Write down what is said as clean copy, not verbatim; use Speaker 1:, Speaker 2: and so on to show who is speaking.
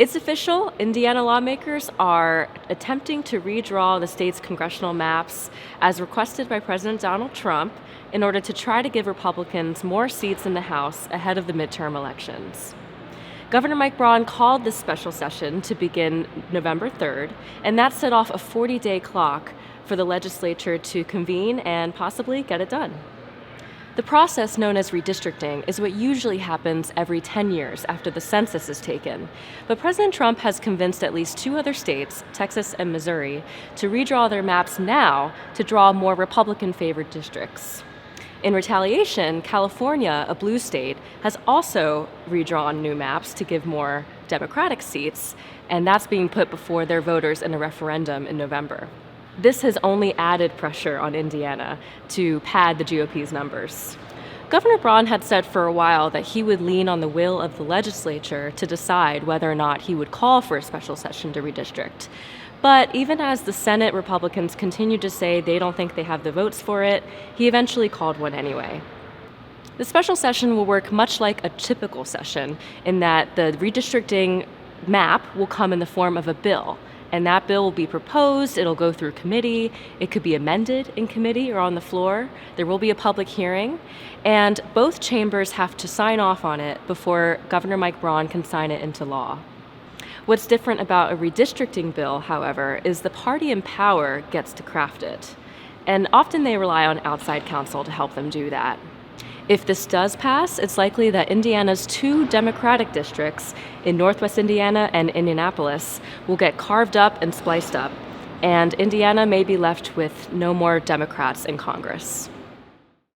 Speaker 1: It's official. Indiana lawmakers are attempting to redraw the state's congressional maps as requested by President Donald Trump in order to try to give Republicans more seats in the House ahead of the midterm elections. Governor Mike Braun called this special session to begin November 3rd, and that set off a 40-day clock for the legislature to convene and possibly get it done. The process known as redistricting is what usually happens every 10 years after the census is taken. But President Trump has convinced at least 2 other states, Texas and Missouri, to redraw their maps now to draw more Republican-favored districts. In retaliation, California, a blue state, has also redrawn new maps to give more Democratic seats, and that's being put before their voters in a referendum in November. This has only added pressure on Indiana to pad the GOP's numbers. Governor Braun had said for a while that he would lean on the will of the legislature to decide whether or not he would call for a special session to redistrict. But even as the Senate Republicans continued to say they don't think they have the votes for it, he eventually called one anyway. The special session will work much like a typical session in that the redistricting map will come in the form of a bill. And that bill will be proposed, it'll go through committee, it could be amended in committee or on the floor, there will be a public hearing, and both chambers have to sign off on it before Governor Mike Braun can sign it into law. What's different about a redistricting bill, however, is the party in power gets to craft it, and often they rely on outside counsel to help them do that. If this does pass, it's likely that Indiana's 2 Democratic districts in Northwest Indiana and Indianapolis will get carved up and spliced up, and Indiana may be left with no more Democrats in Congress.